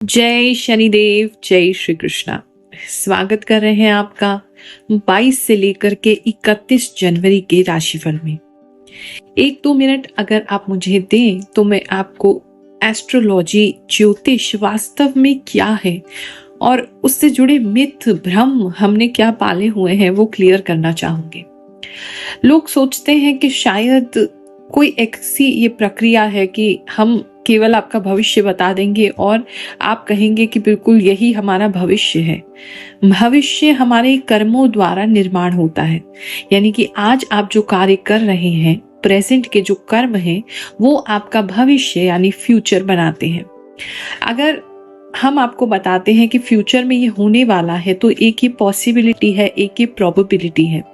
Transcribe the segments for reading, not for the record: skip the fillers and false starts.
जय शनिदेव, जय श्री कृष्णा। स्वागत कर रहे हैं आपका 22 से लेकर के 31 जनवरी के राशिफल में। 1-2 मिनट अगर आप मुझे दें तो मैं आपको एस्ट्रोलॉजी, ज्योतिष वास्तव में क्या है और उससे जुड़े मिथ, भ्रम हमने क्या पाले हुए हैं वो क्लियर करना चाहूंगी। लोग सोचते हैं कि शायद कोई ऐसी ये प्रक्रिया है कि हम केवल आपका भविष्य बता देंगे और आप कहेंगे कि बिल्कुल यही हमारा भविष्य है। भविष्य हमारे कर्मों द्वारा निर्माण होता है, यानी कि आज आप जो कार्य कर रहे हैं, प्रेजेंट के जो कर्म हैं, वो आपका भविष्य यानी फ्यूचर बनाते हैं। अगर हम आपको बताते हैं कि फ्यूचर में ये होने वाला है तो एक ये पॉसिबिलिटी है, एक ये प्रोबेबिलिटी है।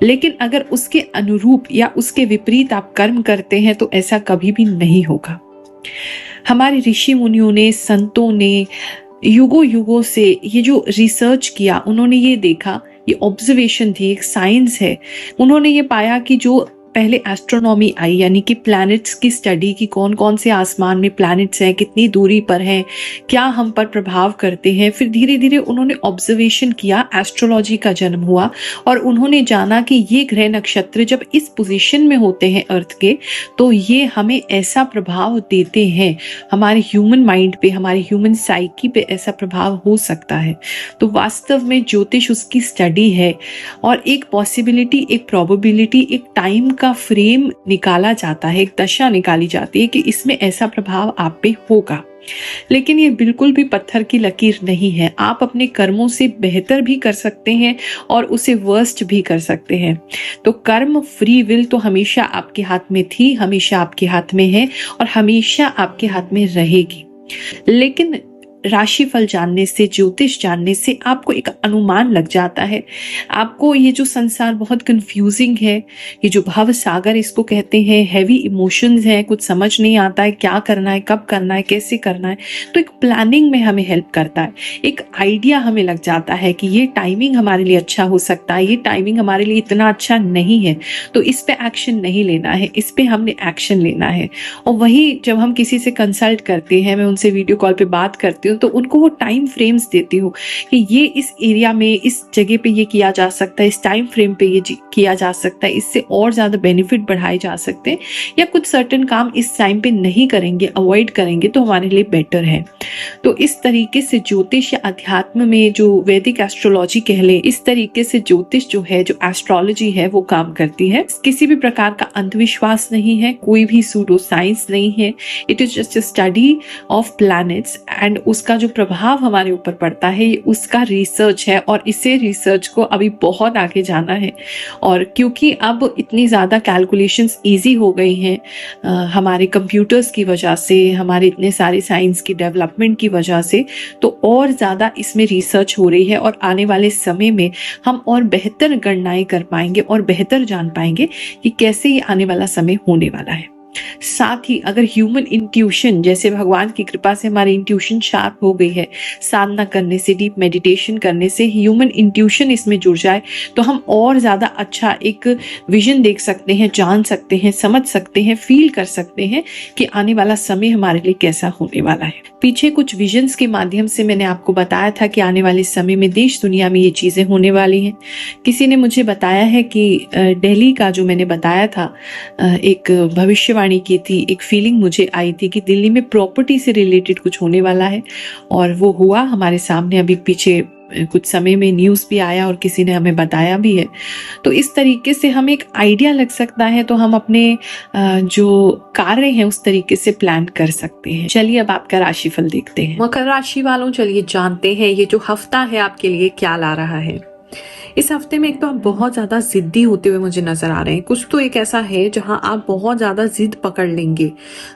लेकिन अगर उसके अनुरूप या उसके विपरीत आप कर्म करते हैं तो ऐसा कभी भी नहीं होगा। हमारे ऋषि मुनियों ने, संतों ने युगों युगों से ये जो रिसर्च किया, उन्होंने ये देखा, ये ऑब्जर्वेशन थी, एक साइंस है। उन्होंने ये पाया कि जो पहले एस्ट्रोनॉमी आई, यानी कि प्लैनेट्स की स्टडी की, कौन कौन से आसमान में प्लैनेट्स हैं, कितनी दूरी पर हैं, क्या हम पर प्रभाव करते हैं। फिर धीरे धीरे उन्होंने ऑब्जर्वेशन किया, एस्ट्रोलॉजी का जन्म हुआ और उन्होंने जाना कि ये ग्रह नक्षत्र जब इस पोजीशन में होते हैं अर्थ के, तो ये हमें ऐसा प्रभाव देते हैं, हमारे ह्यूमन माइंड पे, हमारे ह्यूमन साइकी पे ऐसा प्रभाव हो सकता है। तो वास्तव में ज्योतिष उसकी स्टडी है और एक पॉसिबिलिटी, एक प्रोबेबिलिटी, एक टाइम का फ्रेम निकाला जाता है, एक दशा निकाली जाती है कि इसमें ऐसा प्रभाव आप पे होगा। लेकिन ये बिल्कुल भी पत्थर की लकीर नहीं है। आप अपने कर्मों से बेहतर भी कर सकते हैं और उसे वर्स्ट भी कर सकते हैं। तो कर्म, फ्री विल तो हमेशा आपके हाथ में थी, हमेशा आपके हाथ में है और हमेशा आपके हाथ में रहेगी। लेकिन राशिफल जानने से, ज्योतिष जानने से आपको एक अनुमान लग जाता है। आपको ये जो संसार बहुत कंफ्यूजिंग है, ये जो भव सागर इसको कहते हैं, हैवी इमोशंस हैं, कुछ समझ नहीं आता है क्या करना है, कब करना है, कैसे करना है, तो एक प्लानिंग में हमें हेल्प करता है। एक आइडिया हमें लग जाता है कि ये टाइमिंग हमारे लिए अच्छा हो सकता है, ये टाइमिंग हमारे लिए इतना अच्छा नहीं है, तो इस पे एक्शन नहीं लेना है, इस पे हमने एक्शन लेना है। और वही जब हम किसी से कंसल्ट करते हैं, मैं उनसे वीडियो कॉल पे बात करती हूँ तो उनको वो टाइम फ्रेम्स देती हूँ कि ये इस एरिया में, इस जगह पे ये किया जा सकता है, इस टाइम फ्रेम पे ये किया जा सकता है, इससे और ज्यादा बेनिफिट बढ़ाए जा सकते हैं, या कुछ सर्टेन काम इस टाइम पे नहीं करेंगे, अवॉइड करेंगे तो हमारे लिए बेटर है। तो इस तरीके से ज्योतिष या अध्यात्म में, जो वैदिक एस्ट्रोलॉजी कह ले, इस तरीके से ज्योतिष जो है, जो एस्ट्रोलॉजी है, वो काम करती है। किसी भी प्रकार का अंधविश्वास नहीं है, कोई भी सूडो साइंस नहीं है। It is just a study of planets and उसका जो प्रभाव हमारे ऊपर पड़ता है, ये उसका रिसर्च है और इसे रिसर्च को अभी बहुत आगे जाना है। और क्योंकि अब इतनी ज़्यादा कैलकुलेशंस इजी हो गई हैं हमारे कंप्यूटर्स की वजह से, हमारे इतने सारे साइंस की डेवलपमेंट की वजह से, तो और ज़्यादा इसमें रिसर्च हो रही है और आने वाले समय में हम और बेहतर गणनाएं कर पाएंगे और बेहतर जान पाएंगे कि कैसे ये आने वाला समय होने वाला है। साथ ही अगर ह्यूमन इंट्यूशन, जैसे भगवान की कृपा से हमारी इंट्यूशन शार्प हो गई है, साधना करने से, डीप मेडिटेशन करने से ह्यूमन इंट्यूशन इसमें जुड़ जाए तो हम और ज्यादा अच्छा एक विजन देख सकते हैं, जान सकते हैं, समझ सकते हैं, फील कर सकते हैं कि आने वाला समय हमारे लिए कैसा होने वाला है। पीछे कुछ विजन्स के माध्यम से मैंने आपको बताया था कि आने वाले समय में देश दुनिया में ये चीजें होने वाली हैं। किसी ने मुझे बताया है कि दिल्ली का जो मैंने बताया था, एक भविष्यवाणी की थी, एक फीलिंग मुझे आई थी कि दिल्ली में प्रॉपर्टी से रिलेटेड कुछ होने वाला है और वो हुआ हमारे सामने। अभी पीछे कुछ समय में न्यूज़ भी आया और किसी ने हमें बताया भी है। तो इस तरीके से हमें एक आइडिया लग सकता है, तो हम अपने जो कार्य हैं उस तरीके से प्लान कर सकते हैं। चलिए अब आपका राशिफल देखते हैं। मकर राशि वालों, चलिए जानते हैं ये जो हफ्ता है आपके लिए क्या ला रहा है। इस हफ्ते में एक तो आप बहुत ज्यादा जिद्दी होते हुए मुझे नजर आ रहे हैं। कुछ तो एक ऐसा है जहां आप बहुत ज्यादा जिद पकड़ लेंगे।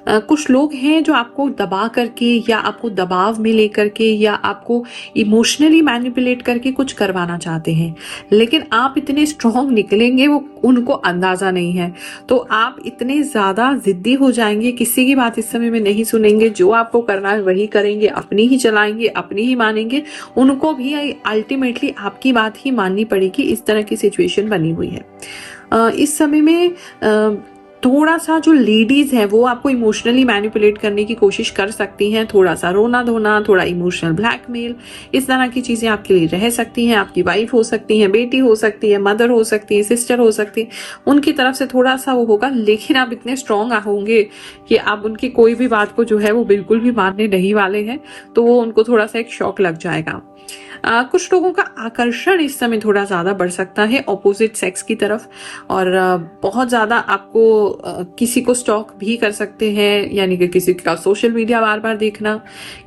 कुछ लोग हैं जो आपको दबा करके या आपको दबाव में लेकर के या आपको इमोशनली मैनिपुलेट करके कुछ करवाना चाहते हैं, लेकिन आप इतने स्ट्रॉन्ग निकलेंगे वो उनको अंदाजा नहीं है। तो आप इतने ज्यादा जिद्दी हो जाएंगे, किसी की बात इस समय में नहीं सुनेंगे, जो आपको करना है वही करेंगे, अपनी ही चलाएंगे, अपनी ही मानेंगे, उनको भी अल्टीमेटली आपकी बात ही माननी पड़ेगी। इस तरह की सिचुएशन बनी हुई है। इस समय में थोड़ा सा जो लेडीज हैं वो आपको इमोशनली मैनिपुलेट करने की कोशिश कर सकती हैं, थोड़ा सा रोना धोना, थोड़ा इमोशनल ब्लैकमेल, इस तरह की चीजें आपके लिए रह सकती हैं। आपकी वाइफ हो सकती है, बेटी हो सकती है, मदर हो सकती है, सिस्टर हो सकती है, उनकी तरफ से थोड़ा सा वो होगा, लेकिन आप इतने स्ट्रांग होंगे कि आप उनकी कोई भी बात को जो है वो बिल्कुल भी मानने नहीं वाले हैं, तो वो उनको थोड़ा सा एक शॉक लग जाएगा। कुछ लोगों का आकर्षण इस समय थोड़ा ज्यादा बढ़ सकता है ऑपोजिट सेक्स की तरफ, और बहुत ज्यादा आपको किसी को स्टॉक भी कर सकते हैं, यानी कि किसी का सोशल मीडिया बार बार देखना,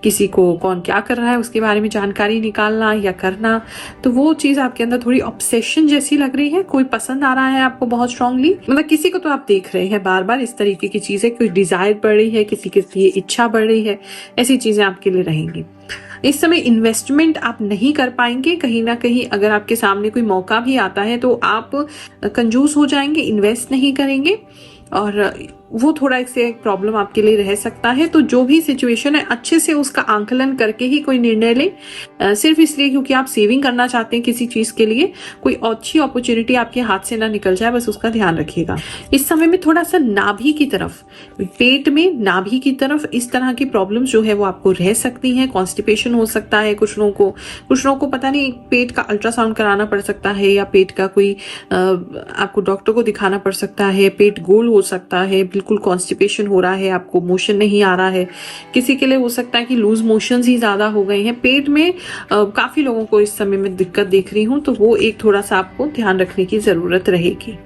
किसी को कौन क्या कर रहा है उसके बारे में जानकारी निकालना या करना, तो वो चीज आपके अंदर थोड़ी ऑब्सेशन जैसी लग रही है। कोई पसंद आ रहा है आपको बहुत स्ट्रांगली, मतलब किसी को तो आप देख रहे हैं बार बार, इस तरीके की चीजें, कोई डिजायर बढ़ रही है, किसी के लिए इच्छा बढ़ रही है, ऐसी चीजें आपके लिए रहेंगी। इस समय इन्वेस्टमेंट आप नहीं कर पाएंगे, कहीं ना कहीं अगर आपके सामने कोई मौका भी आता है तो आप कंजूस हो जाएंगे, इन्वेस्ट नहीं करेंगे, और वो थोड़ा एक प्रॉब्लम आपके लिए रह सकता है। तो जो भी सिचुएशन है अच्छे से उसका आंकलन करके ही कोई निर्णय ले, सिर्फ इसलिए क्योंकि आप सेविंग करना चाहते हैं किसी चीज के लिए, कोई अच्छी अपॉर्चुनिटी आपके हाथ से ना निकल जाए, बस उसका ध्यान रखिएगा। इस समय में थोड़ा सा नाभि की तरफ, पेट में नाभि की तरफ इस तरह की प्रॉब्लम्स जो है वो आपको रह सकती हैं। कॉन्स्टिपेशन हो सकता है कुछ लोगों को पता नहीं, पेट का अल्ट्रासाउंड कराना पड़ सकता है, या पेट का कोई आपको डॉक्टर को दिखाना पड़ सकता है, पेट गोल हो सकता है, बिल्कुल कॉन्स्टिपेशन हो रहा है, आपको मोशन नहीं आ रहा है। किसी के लिए हो सकता है कि लूज मोशंस ही ज्यादा हो गए हैं पेट में। काफी लोगों को इस समय में दिक्कत देख रही हूं, तो वो एक थोड़ा सा आपको ध्यान रखने की जरूरत रहेगी।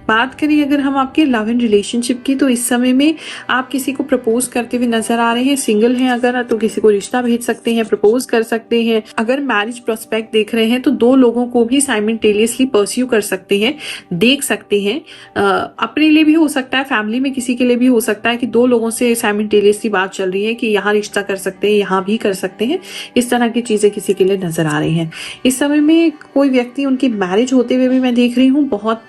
बात करें अगर हम आपके लव एंड रिलेशनशिप की, तो इस समय में आप किसी को प्रपोज करते हुए नजर आ रहे हैं। सिंगल हैं अगर, तो किसी को रिश्ता भेज सकते हैं, प्रपोज कर सकते हैं। अगर मैरिज प्रोस्पेक्ट देख रहे हैं तो दो लोगों को भी साइमल्टेनियसली परस्यू कर सकते हैं, देख सकते हैं। अपने लिए भी हो सकता है, फैमिली में किसी के लिए भी हो सकता है कि दो लोगों से साइमल्टेनियसली बात चल रही है कि यहाँ रिश्ता कर सकते हैं, यहाँ भी कर सकते हैं। इस तरह की चीजें किसी के लिए नजर आ रही हैं। इस समय में कोई व्यक्ति, उनकी मैरिज होते हुए भी मैं देख रही हूँ, बहुत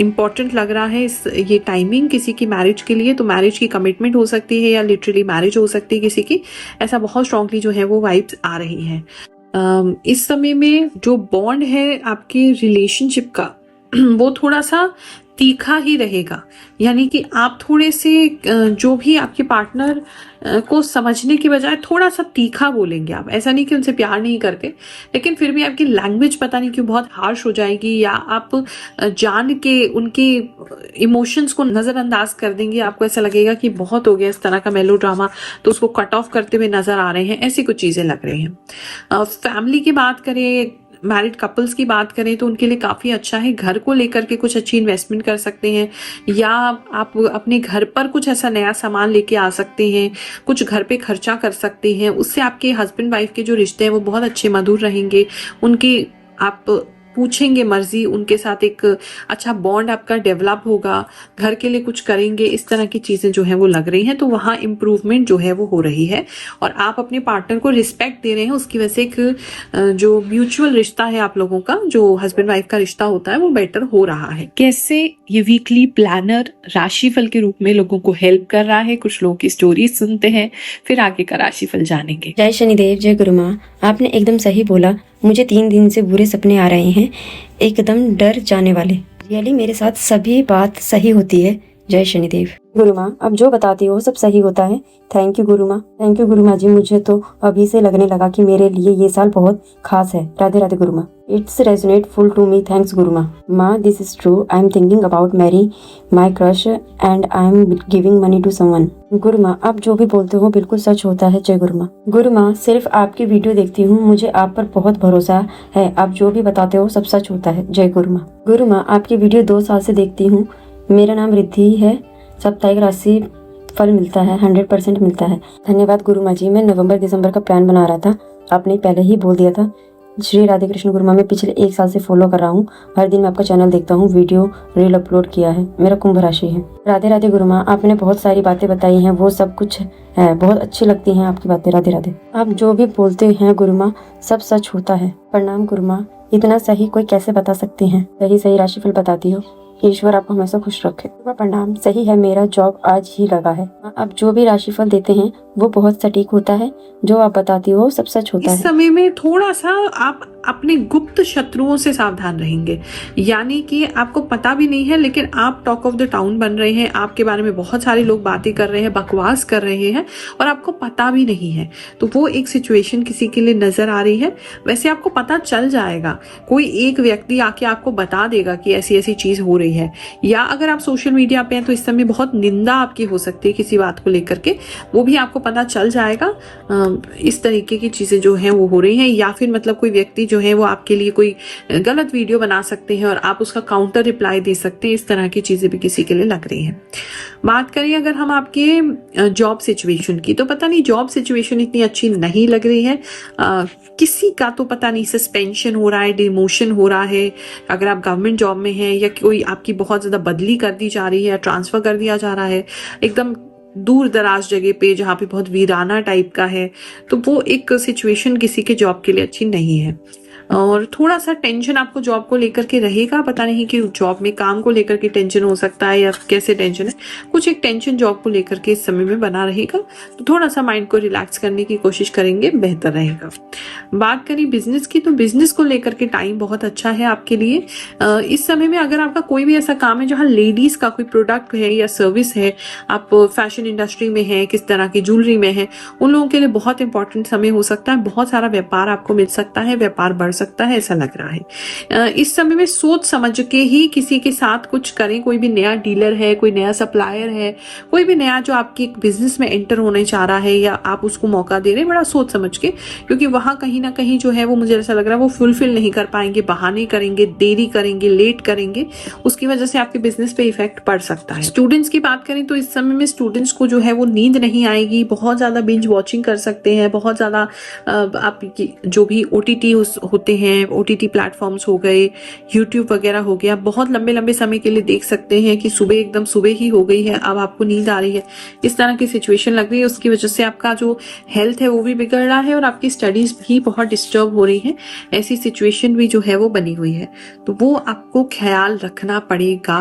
इम्पॉर्टेंट लग रहा है ये टाइमिंग किसी की मैरिज के लिए। तो मैरिज की कमिटमेंट हो सकती है या लिटरली मैरिज हो सकती है किसी की, ऐसा बहुत स्ट्रांगली जो है वो वाइब्स आ रही है। इस समय में जो बॉन्ड है आपके रिलेशनशिप का वो थोड़ा सा तीखा ही रहेगा, यानी कि आप थोड़े से जो भी आपके पार्टनर को समझने की बजाय थोड़ा सा तीखा बोलेंगे आप। ऐसा नहीं कि उनसे प्यार नहीं करते, लेकिन फिर भी आपकी लैंग्वेज पता नहीं क्यों बहुत हार्श हो जाएगी, या आप जान के उनके इमोशंस को नजरअंदाज कर देंगे। आपको ऐसा लगेगा कि बहुत हो गया इस तरह का मेलोड्रामा, तो उसको कट ऑफ करते हुए नजर आ रहे हैं। ऐसी कुछ चीजें लग रही हैं। फैमिली की बात करें, मैरिड कपल्स की बात करें, तो उनके लिए काफी अच्छा है। घर को लेकर के कुछ अच्छी इन्वेस्टमेंट कर सकते हैं, या आप अपने घर पर कुछ ऐसा नया सामान लेके आ सकते हैं, कुछ घर पे खर्चा कर सकते हैं। उससे आपके हस्बैंड वाइफ के जो रिश्ते हैं वो बहुत अच्छे मधुर रहेंगे। उनकी आप पूछेंगे मर्जी, उनके साथ एक अच्छा बॉन्ड आपका डेवलप होगा, घर के लिए कुछ करेंगे, इस तरह की चीजें जो है वो लग रही हैं। तो वहां इम्प्रूवमेंट जो है वो हो रही है, और आप अपने पार्टनर को रिस्पेक्ट दे रहे हैं। उसकी वजह से एक जो म्यूचुअल रिश्ता है आप लोगों का, जो हस्बैंड वाइफ का रिश्ता होता है, वो बेटर हो रहा है। कैसे ये वीकली प्लानर राशिफल के रूप में लोगों को हेल्प कर रहा है, कुछ लोगों की स्टोरी सुनते हैं, फिर आगे का राशिफल जानेंगे। जय शनिदेव, जय गुरु माँ। आपने एकदम सही बोला। मुझे 3 दिन से बुरे सपने आ रहे हैं, एकदम डर जाने वाले। रियली मेरे साथ सभी बात सही होती है। जय शनिदेव। गुरु माँ, अब जो बताती हो सब सही होता है। थैंक यू गुरु माँ, थैंक यू गुरु माँ जी। मुझे तो अभी से लगने लगा कि मेरे लिए ये साल बहुत खास है। Radhe Radhe Guru Maa. It's resonate full to me. Thanks Guru Maa. माँ, this is true. I am thinking about marry my crush and I am giving money to someone. Guru Maa, आप जो भी बोलते हो बिल्कुल सच होता है। जय गुरु माँ। गुरु माँ, सिर्फ आपकी वीडियो देखती हूँ, मुझे आप पर बहुत भरोसा है। आप जो भी बताते हो सब सच होता है। जय गुरु माँ। गुरु माँ, आपकी वीडियो 2 साल से देखती हूँ। मेरा नाम रिद्धि है। साप्ताहिक राशि फल मिलता है, 100% मिलता है। धन्यवाद गुरु माँ जी। मैं नवंबर दिसंबर का प्लान बना रहा था, आपने पहले ही बोल दिया था। श्री राधे कृष्ण गुरु माँ, मैं पिछले 1 साल से फॉलो कर रहा हूँ। हर दिन मैं आपका चैनल देखता हूँ, वीडियो रील अपलोड किया है। मेरा कुंभ राशि है। राधे राधे गुरु माँ, आपने बहुत सारी बातें बताई हैं, वो सब कुछ है, बहुत अच्छी लगती हैं आपकी बातें। राधे राधे। आप जो भी बोलते हैं गुरु माँ सब सच होता है। प्रणाम गुरु माँ। इतना सही कोई कैसे बता सकते हैं? सही राशिफल बताती हो। ईश्वर आपको हमेशा खुश रखे। प्रणाम। सही है, मेरा जॉब आज ही लगा है। आप जो भी राशिफल देते हैं वो बहुत सटीक होता है। जो आप बताती हो सब सच होता है। इस समय में थोड़ा सा आप अपने गुप्त शत्रुओं से सावधान रहेंगे। यानी कि आपको पता भी नहीं है लेकिन आप टॉक ऑफ द टाउन बन रहे हैं, आपके बारे में बहुत सारे लोग बातें कर रहे हैं, बकवास कर रहे हैं और आपको पता भी नहीं है। तो वो एक सिचुएशन किसी के लिए नजर आ रही है। वैसे आपको पता चल जाएगा, कोई एक व्यक्ति आके आपको बता देगा कि ऐसी ऐसी चीज हो रही है। या अगर आप सोशल मीडिया पे हैं तो इस समय बहुत निंदा आपकी हो सकती है किसी बात को लेकर के, वो भी आपको पता चल जाएगा। इस तरीके की चीजें जो हैं वो हो रही हैं। या फिर मतलब कोई व्यक्ति जो है वो आपके लिए कोई गलत वीडियो बना सकते हैं और आप उसका काउंटर रिप्लाई दे सकते हैं। इस तरह की चीजें भी किसी के लिए लग रही हैं। बात करें अगर हम आपके जॉब सिचुएशन की, तो पता नहीं जॉब सिचुएशन इतनी अच्छी नहीं लग रही है। किसी का तो पता नहीं सस्पेंशन हो रहा है, डिमोशन हो रहा है। अगर आप गवर्नमेंट जॉब में हैं या कोई आपकी बहुत ज्यादा बदली कर दी जा रही है, ट्रांसफर कर दिया जा रहा है एकदम दूर दराज जगह पे जहाँ पे बहुत वीराना टाइप का है, तो वो एक सिचुएशन किसी के जॉब के लिए अच्छी नहीं है। और थोड़ा सा टेंशन आपको जॉब को लेकर के रहेगा। पता नहीं कि जॉब में काम को लेकर के टेंशन हो सकता है या कैसे टेंशन है, कुछ एक टेंशन जॉब को लेकर के इस समय में बना रहेगा। तो थोड़ा सा माइंड को रिलैक्स करने की कोशिश करेंगे, बेहतर रहेगा। बात करें बिजनेस की, तो बिजनेस को लेकर के टाइम बहुत अच्छा है आपके लिए। इस समय में अगर आपका कोई भी ऐसा काम है जहाँ लेडीज का कोई प्रोडक्ट है या सर्विस है, आप फैशन इंडस्ट्री में है, किस तरह की ज्वेलरी में है, उन लोगों के लिए बहुत इंपॉर्टेंट समय हो सकता है। बहुत सारा व्यापार आपको मिल सकता है, व्यापार बढ़ सकता है, ऐसा लग रहा है। इस समय में सोच समझ के ही किसी के साथ कुछ करें। कोई भी नया डीलर है, कोई नया सप्लायर है, कोई भी नया जो आपके बिजनेस में एंटर होने चाह रहा है या आप उसको मौका दे रहे हैं, बड़ा सोच समझ के, क्योंकि वहां कहीं ना कहीं जो है वो मुझे ऐसा लग रहा है वो फुलफिल नहीं कर पाएंगे, बहाने करेंगे, देरी करेंगे, लेट करेंगे, उसकी वजह से आपके बिजनेस पे इफेक्ट पड़ सकता है। स्टूडेंट्स की बात करें तो इस समय में स्टूडेंट्स को जो है वो नींद नहीं आएगी, बहुत ज्यादा बिंज वॉचिंग कर सकते हैं, बहुत ज्यादा आप जो भी OTT होते हैं, OTT प्लेटफॉर्म्स हो गए, यूट्यूब वगैरह हो गया, बहुत लंबे लंबे समय के लिए देख सकते हैं कि सुबह एकदम सुबह ही हो गई है, अब आपको नींद आ रही है, इस तरह की सिचुएशन लग रही है। उसकी वजह से आपका जो हेल्थ है वो भी बिगड़ रहा है और आपकी स्टडीज भी बहुत डिस्टर्ब हो रही है। ऐसी सिचुएशन भी जो है वो बनी हुई है। तो वो आपको ख्याल रखना पड़ेगा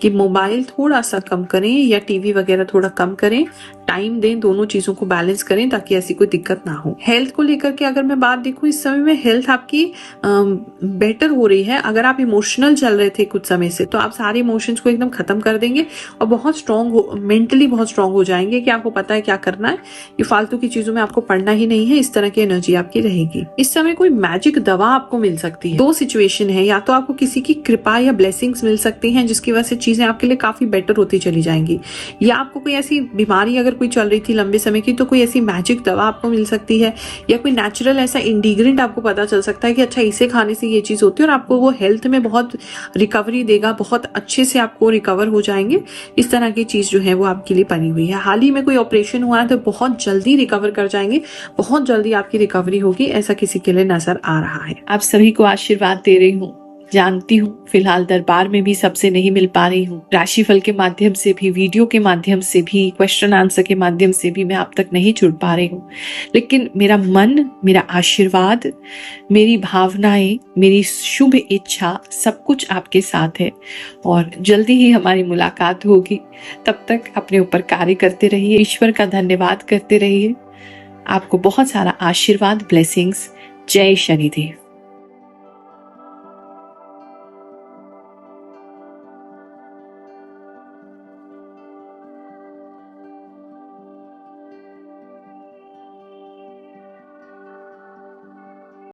कि मोबाइल थोड़ा सा कम करें या टीवी वगैरह थोड़ा कम करें, टाइम दें, दोनों चीजों को बैलेंस करें ताकि ऐसी कोई दिक्कत ना हो। हेल्थ को लेकर के अगर मैं बात देखूं, इस समय में हेल्थ आपकी बेटर हो रही है। अगर आप इमोशनल चल रहे थे कुछ समय से, तो आप सारे इमोशंस को एकदम खत्म कर देंगे और बहुत स्ट्रांग हो, मेंटली बहुत स्ट्रांग हो जाएंगे कि आपको पता है क्या करना है, ये फालतू की चीजों में आपको पढ़ना ही नहीं है। इस तरह की एनर्जी आपकी रहेगी। इस समय कोई मैजिक दवा आपको मिल सकती है। दो सिचुएशन है, या तो आपको किसी की कृपा या ब्लेसिंग्स मिल सकती हैं जिसकी वजह से चीजें आपके लिए काफी बेटर होती चली जाएंगी, या आपको कोई ऐसी बीमारी अगर कोई चल रही थी लंबे समय की तो कोई ऐसी मैजिक दवा आपको मिल सकती है, या कोई नेचुरल ऐसा इंग्रेडिएंट आपको पता चल सकता है कि अच्छा इसे खाने से ये चीज होती है और आपको वो हेल्थ में बहुत रिकवरी देगा, बहुत अच्छे से आपको रिकवर हो जाएंगे। इस तरह की चीज जो है वो आपके लिए बनी हुई है। हाल ही में कोई ऑपरेशन हुआ है तो बहुत जल्दी रिकवर कर जाएंगे, बहुत जल्दी आपकी रिकवरी होगी, ऐसा किसी के लिए नजर आ रहा है। आप सभी को आशीर्वाद दे रही हूँ। जानती हूँ फिलहाल दरबार में भी सबसे नहीं मिल पा रही हूँ। राशिफल के माध्यम से भी, वीडियो के माध्यम से भी, क्वेश्चन आंसर के माध्यम से भी मैं आप तक नहीं जुड़ पा रही हूँ। लेकिन मेरा मन, मेरा आशीर्वाद, मेरी भावनाएं, मेरी शुभ इच्छा सब कुछ आपके साथ है और जल्दी ही हमारी मुलाकात होगी। तब तक अपने ऊपर कार्य करते रहिए, ईश्वर का धन्यवाद करते रहिए। आपको बहुत सारा आशीर्वाद, ब्लेसिंग्स। जय शनिदेव।